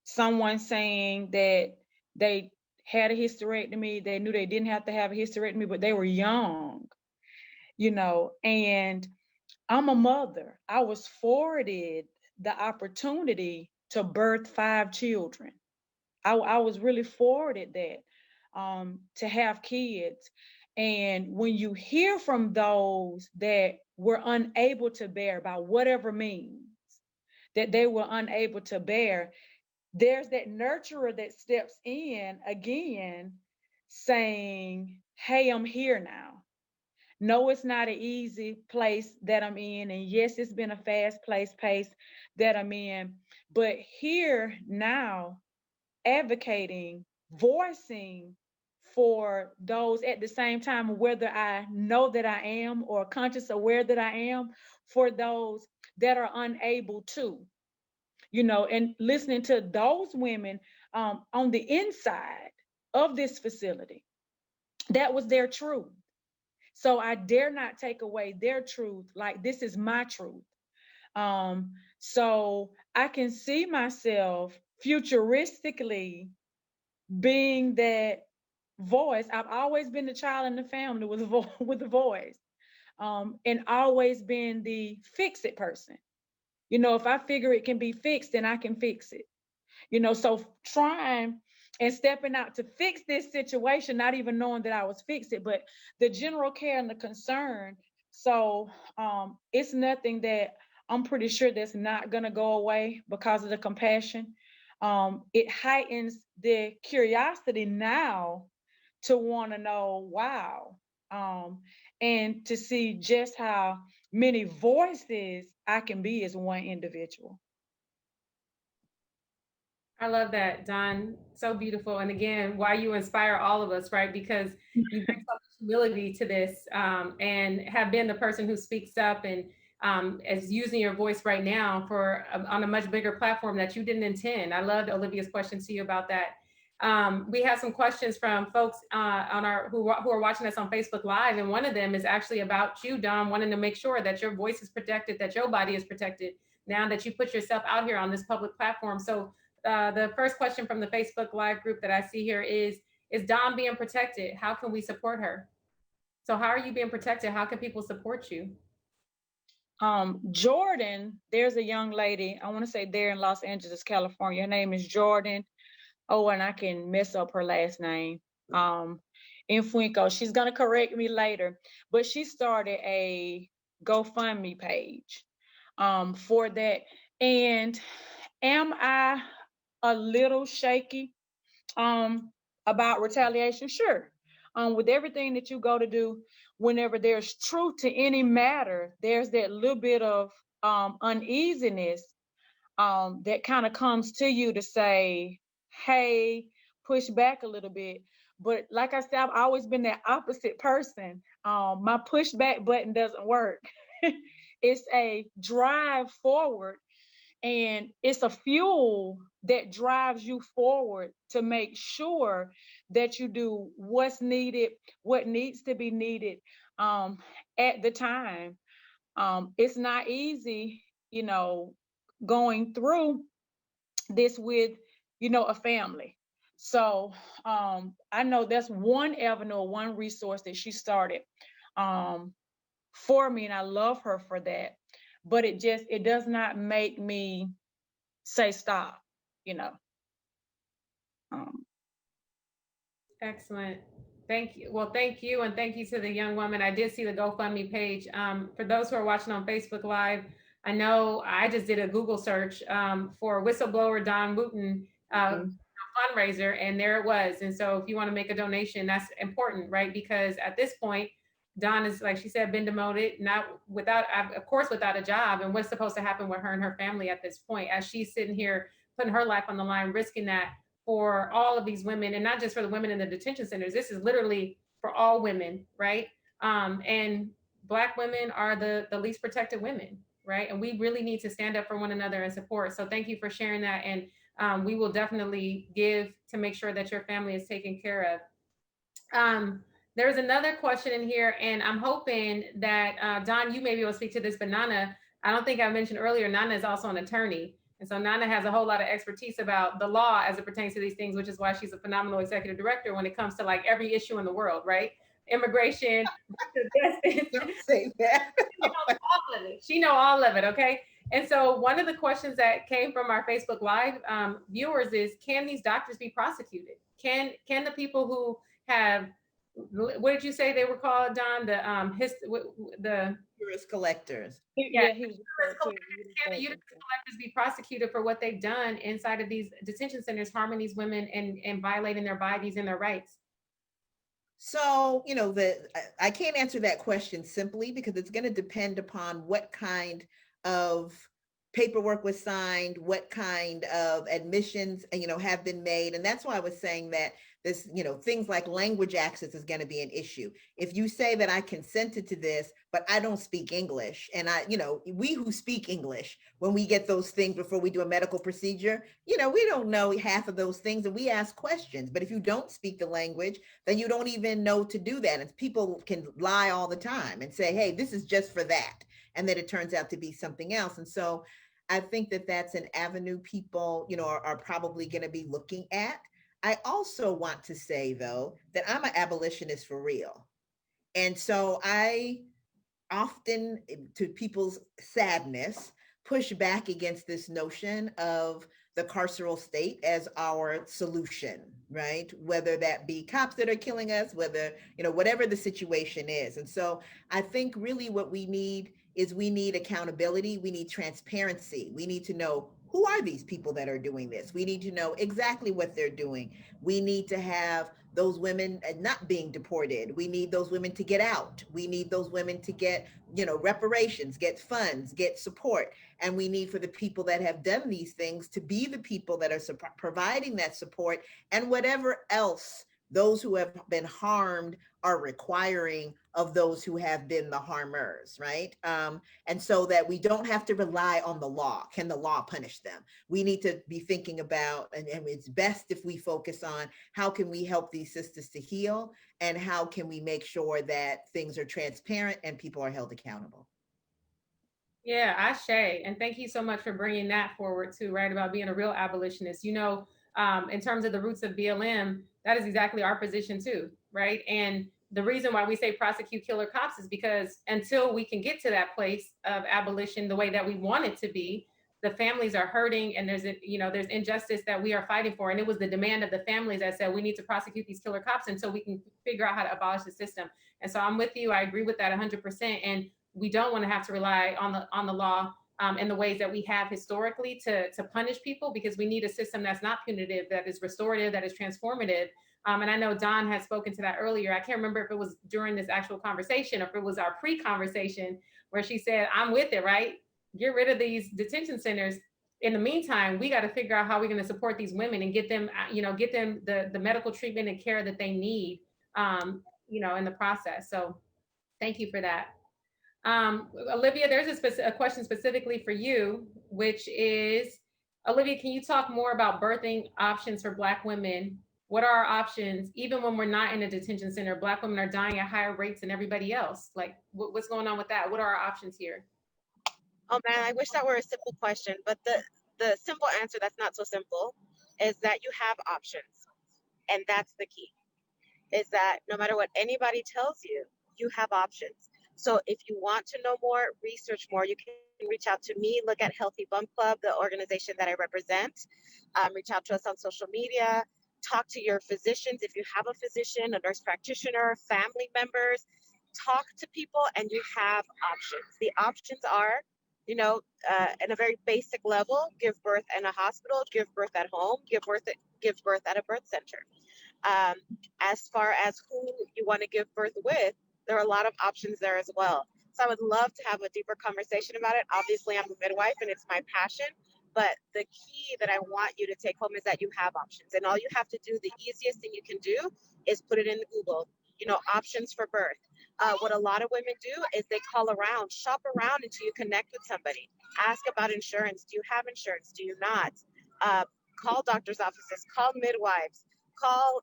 someone saying that they had a hysterectomy, they knew they didn't have to have a hysterectomy, but they were young, you know, and I'm a mother. I was afforded the opportunity to birth 5 children. I was really afforded that, to have kids. And when you hear from those that were unable to bear, by whatever means, that they were unable to bear, there's that nurturer that steps in again saying, hey, I'm here now. No, it's not an easy place that I'm in. And yes, it's been a fast pace that I'm in. But here now, advocating, voicing for those at the same time, whether I know that I am or conscious aware that I am, for those that are unable to, and listening to those women on the inside of this facility. That was their truth. So I dare not take away their truth. Like, this is my truth. So I can see myself futuristically being that voice. I've always been the child in the family with with a voice, and always been the fix it person. If I figure it can be fixed, then I can fix it. So trying and stepping out to fix this situation, not even knowing that I was fixing it, but the general care and the concern. So it's nothing that I'm pretty sure that's not going to go away because of the compassion. It heightens the curiosity now to want to know, wow, and to see just how many voices I can be as one individual. I love that, Don. So beautiful. And again, why you inspire all of us, right? Because you bring so much humility to this, and have been the person who speaks up and is using your voice right now for on a much bigger platform that you didn't intend. I loved Olivia's question to you about that. We have some questions from folks on our who are watching us on Facebook Live, and one of them is actually about you, Don, wanting to make sure that your voice is protected, that your body is protected now that you put yourself out here on this public platform. So the first question from the Facebook Live group that I see here is Dawn being protected? How can we support her? So how are you being protected? How can people support you? Jordan, there's a young lady, I want to say there in Los Angeles, California. Her name is Jordan. Oh, and I can mess up her last name. Infuenco. She's going to correct me later, but she started a GoFundMe page for that. And am I a little shaky about retaliation? Sure. With everything that you go to do, whenever there's truth to any matter, there's that little bit of uneasiness that kind of comes to you to say, hey, push back a little bit. But like I said, I've always been that opposite person. My pushback button doesn't work. It's a drive forward, and it's a fuel that drives you forward to make sure that you do what's needed, what needs to be needed at the time. It's not easy, going through this with, a family. So I know that's one avenue, one resource that she started for me, and I love her for that. But it does not make me say stop, you know. Excellent. Thank you. Well, thank you. And thank you to the young woman. I did see the GoFundMe page. For those who are watching on Facebook Live, I know I just did a Google search for whistleblower Don Wooten fundraiser, and there it was. And so if you want to make a donation, that's important, right? Because at this point, Don is, like she said, been demoted, not without, of course, without a job. And what's supposed to happen with her and her family at this point, as she's sitting here putting her life on the line, risking that for all of these women, and not just for the women in the detention centers. This is literally for all women, right? And Black women are the least protected women, right? And we really need to stand up for one another and support. So thank you for sharing that. And we will definitely give to make sure that your family is taken care of. There's another question in here, and I'm hoping that, Don, you may be able to speak to this, but Nana, I don't think I mentioned earlier, Nana is also an attorney. And so Nana has a whole lot of expertise about the law as it pertains to these things, which is why she's a phenomenal executive director when it comes to like every issue in the world, right? Immigration, Don't say that. She know all of it, okay? And so one of the questions that came from our Facebook Live viewers is, can these doctors be prosecuted? Can the people who have, what did you say they were called, Don? The Uterus collectors. Yeah, he was. Can the uterus collectors be prosecuted for what they've done inside of these detention centers, harming these women and violating their bodies and their rights? So, I can't answer that question simply because it's going to depend upon what kind of paperwork was signed, what kind of admissions, have been made. And that's why I was saying that this, things like language access is going to be an issue. If you say that I consented to this, but I don't speak English, and we who speak English, when we get those things before we do a medical procedure, we don't know half of those things and we ask questions. But if you don't speak the language, then you don't even know to do that. And people can lie all the time and say, hey, this is just for that. And then it turns out to be something else. And so I think that that's an avenue people, are probably going to be looking at. I also want to say, though, that I'm an abolitionist for real. And so I often, to people's sadness, push back against this notion of the carceral state as our solution, right? Whether that be cops that are killing us, whether, whatever the situation is. And so I think really what we need is we need accountability. We need transparency. We need to know, who are these people that are doing this? We need to know exactly what they're doing. We need to have those women not being deported. We need those women to get out. We need those women to get, reparations, get funds, get support. And we need for the people that have done these things to be the people that are providing that support, and whatever else those who have been harmed are requiring of those who have been the harmers, right? And so that we don't have to rely on the law. Can the law punish them? We need to be thinking about, and it's best if we focus on, how can we help these sisters to heal, and how can we make sure that things are transparent and people are held accountable. Yeah, Ashe. And thank you so much for bringing that forward too, right? About being a real abolitionist. In terms of the roots of BLM, that is exactly our position too, right? And the reason why we say prosecute killer cops is because until we can get to that place of abolition the way that we want it to be, the families are hurting, and there's injustice that we are fighting for. And it was the demand of the families that said we need to prosecute these killer cops until we can figure out how to abolish the system. And so I'm with you. I agree with that 100%. And we don't want to have to rely on the law in the ways that we have historically to punish people, because we need a system that's not punitive, that is restorative, that is transformative. And I know Dawn had spoken to that earlier. I can't remember if it was during this actual conversation or if it was our pre-conversation where she said, I'm with it, right? Get rid of these detention centers. In the meantime, we got to figure out how we're going to support these women and get them the medical treatment and care that they need, in the process. So thank you for that. Olivia, there's a question specifically for you, which is, Olivia, can you talk more about birthing options for Black women? What are our options? Even when we're not in a detention center, Black women are dying at higher rates than everybody else. Like, what's going on with that? What are our options here? Oh man, I wish that were a simple question, but the simple answer that's not so simple is that you have options. And that's the key, is that no matter what anybody tells you, you have options. So if you want to know more, research more, you can reach out to me, look at Healthy Bump Club, the organization that I represent. Reach out to us on social media, talk to your physicians. If you have a physician, a nurse practitioner, family members, talk to people and you have options. The options are, in a very basic level, give birth in a hospital, give birth at home, give birth at a birth center. As far as who you want to give birth with, there are a lot of options there as well. So I would love to have a deeper conversation about it. Obviously, I'm a midwife and it's my passion, but the key that I want you to take home is that you have options. And all you have to do, the easiest thing you can do is put it in Google, options for birth. What a lot of women do is they call around, shop around until you connect with somebody. Ask about insurance. Do you have insurance? Do you not? Call doctor's offices, call midwives, call.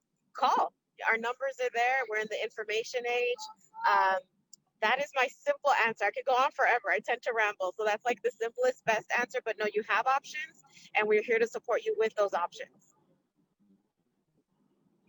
Our numbers are there. We're in the information age. That is my simple answer. I could go on forever. I tend to ramble. So that's like the simplest, best answer. But no, you have options, and we're here to support you with those options.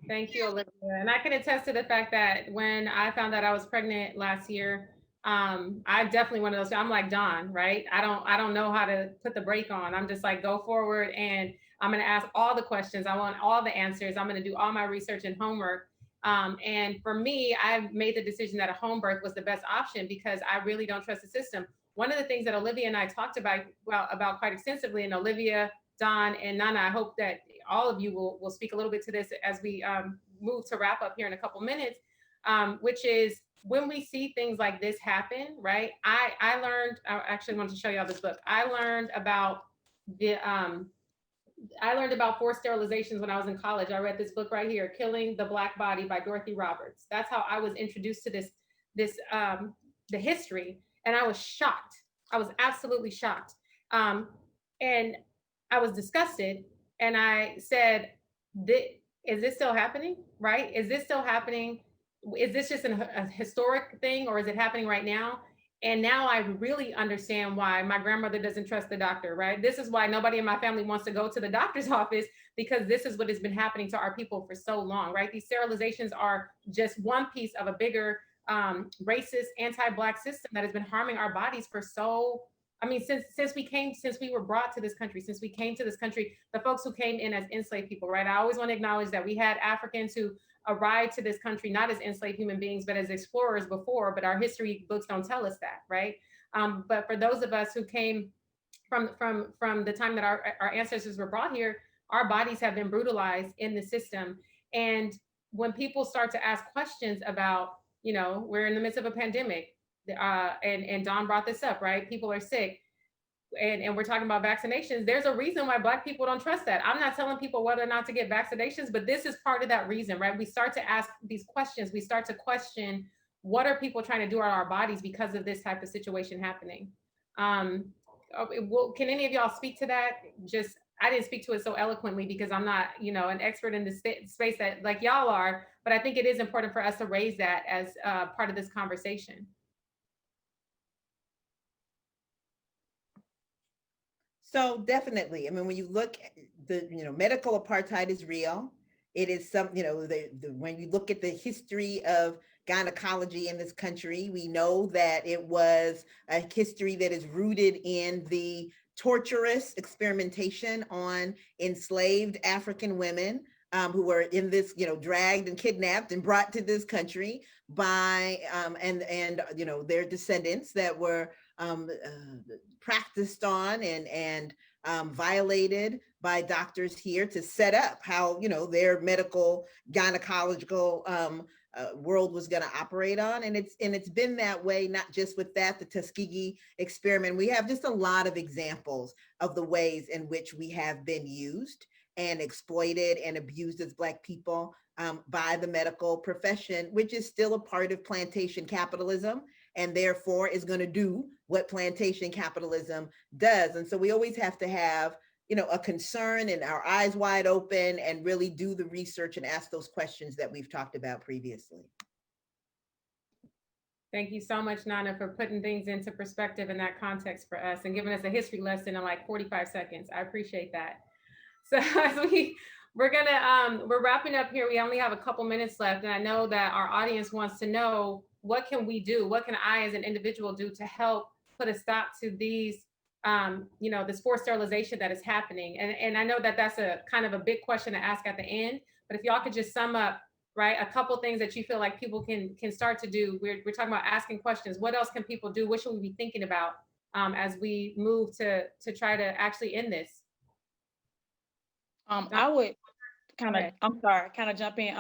Thank you, Olivia. And I can attest to the fact that when I found out I was pregnant last year, I definitely one of those. I'm like Dawn, right? I don't know how to put the brake on. I'm just like, go forward, and I'm going to ask all the questions. I want all the answers. I'm going to do all my research and homework. And for me, I made the decision that a home birth was the best option because I really don't trust the system. One of the things that Olivia and I talked about quite extensively, and Olivia, Dawn, and Nana, I hope that all of you will speak a little bit to this as we move to wrap up here in a couple minutes. which is when we see things like this happen, right? I learned, I actually wanted to show y'all this book. I learned about forced sterilizations when I was in college. I read this book right here, Killing the Black Body by Dorothy Roberts. That's how I was introduced to the history. And I was shocked. I was absolutely shocked. And I was disgusted. And I said, is this still happening? Right? Is this still happening? Is this just a historic thing, or is it happening right now? And now I really understand why my grandmother doesn't trust the doctor, right? This is why nobody in my family wants to go to the doctor's office, because this is what has been happening to our people for so long, right? These sterilizations are just one piece of a bigger racist, anti-Black system that has been harming our bodies for since we were brought to this country, since we came to this country, the folks who came in as enslaved people, right? I always want to acknowledge that we had Africans who arrived to this country not as enslaved human beings, but as explorers before, but our history books don't tell us that, right? But for those of us who came from the time that our ancestors were brought here, our bodies have been brutalized in the system. And when people start to ask questions about, we're in the midst of a pandemic, and Dawn brought this up, right? People are sick. And we're talking about vaccinations. There's a reason why Black people don't trust that. I'm not telling people whether or not to get vaccinations, but this is part of that reason, right? We start to ask these questions. We start to question, what are people trying to do on our bodies because of this type of situation happening? Can any of y'all speak to that? I didn't speak to it so eloquently because I'm not, an expert in the space that like y'all are, but I think it is important for us to raise that as part of this conversation. So definitely, I mean, when you look, medical apartheid is real. It is when you look at the history of gynecology in this country, we know that it was a history that is rooted in the torturous experimentation on enslaved African women who were in this, dragged and kidnapped and brought to this country by their descendants that were practiced on and violated by doctors here to set up how their medical gynecological world was going to operate on. And it's been that way, not just with that, the Tuskegee experiment. We have just a lot of examples of the ways in which we have been used and exploited and abused as Black people by the medical profession, which is still a part of plantation capitalism, and therefore is going to do what plantation capitalism does. And so we always have to have, a concern and our eyes wide open and really do the research and ask those questions that we've talked about previously. Thank you so much, Nana, for putting things into perspective in that context for us and giving us a history lesson in like 45 seconds. I appreciate that. So as we're wrapping up here. We only have a couple minutes left, and I know that our audience wants to know, what can we do? What can I as an individual do to help put a stop to these, this forced sterilization that is happening? And I know that that's a kind of a big question to ask at the end, but if y'all could just sum up, right, a couple things that you feel like people can start to do. We're talking about asking questions. What else can people do? What should we be thinking about as we move to try to actually end this? I would kind of jump in.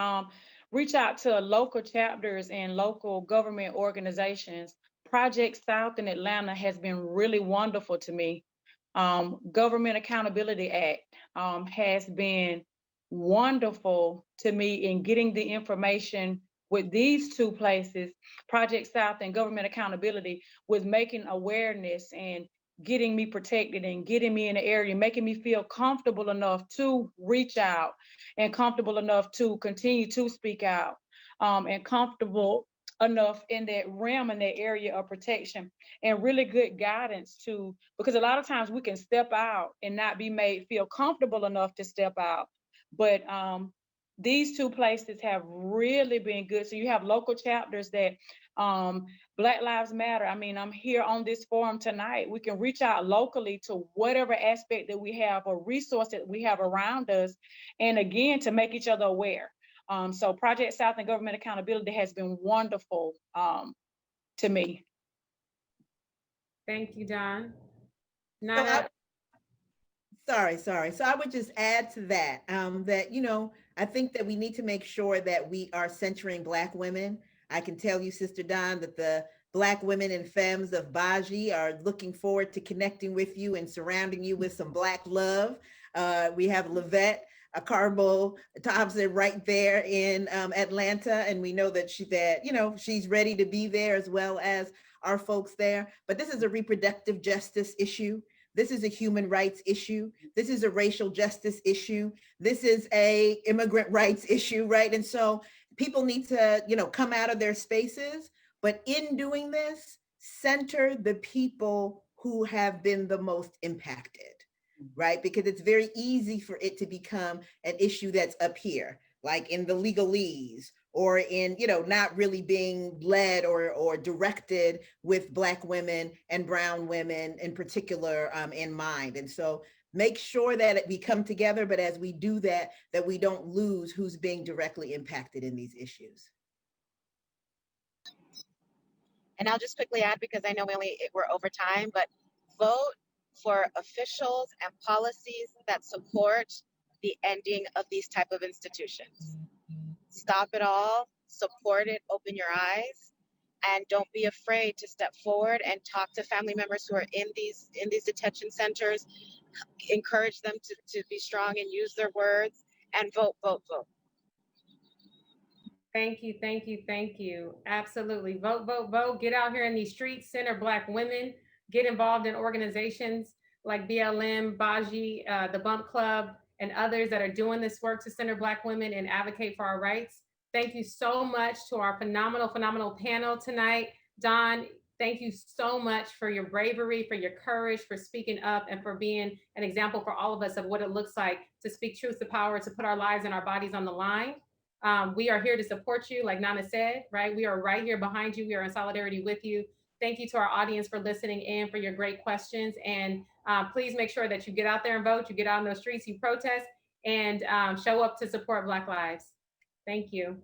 Reach out to local chapters and local government organizations. Project South in Atlanta has been really wonderful to me. Government Accountability Act has been wonderful to me in getting the information with these two places. Project South and Government Accountability was making awareness and getting me protected and getting me in the area, making me feel comfortable enough to reach out and comfortable enough to continue to speak out, and comfortable enough in that realm, in that area of protection, and really good guidance too, because a lot of times we can step out and not be made feel comfortable enough to step out. But these two places have really been good. So you have local chapters that Black Lives Matter. I mean, I'm here on this forum tonight. We can reach out locally to whatever aspect that we have or resource that we have around us. And again, to make each other aware. So Project South and Government Accountability has been wonderful to me. Thank you, Dawn. Sorry. So I would just add to that, that, I think that we need to make sure that we are centering Black women I can tell you, Sister Don, that the Black women and femmes of Baji are looking forward to connecting with you and surrounding you with some Black love. We have Lavette Carbo Thompson right there in Atlanta, and we know that she's ready to be there, as well as our folks there. But this is a reproductive justice issue. This is a human rights issue. This is a racial justice issue. This is a immigrant rights issue, right? And so people need to, come out of their spaces, but in doing this, center the people who have been the most impacted, right? Because it's very easy for it to become an issue that's up here, like in the legalese, or in, not really being led or directed with Black women and brown women in particular in mind. And so make sure that we come together, but as we do that, that we don't lose who's being directly impacted in these issues. And I'll just quickly add, because I know we're over time, but vote for officials and policies that support the ending of these type of institutions. Stop it all, support it, open your eyes, and don't be afraid to step forward and talk to family members who are in these detention centers. Encourage them to be strong and use their words, and vote, vote, vote. Thank you, thank you, thank you. Absolutely. Vote, vote, vote. Get out here in these streets, center Black women, get involved in organizations like BLM, Baji, the Bump Club, and others that are doing this work to center Black women and advocate for our rights. Thank you so much to our phenomenal, phenomenal panel tonight. Don, thank you so much for your bravery, for your courage, for speaking up, and for being an example for all of us of what it looks like to speak truth to power, to put our lives and our bodies on the line. We are here to support you, like Nana said, right? We are right here behind you. We are in solidarity with you. Thank you to our audience for listening in, for your great questions. And please make sure that you get out there and vote, you get out in those streets, you protest, and show up to support Black lives. Thank you.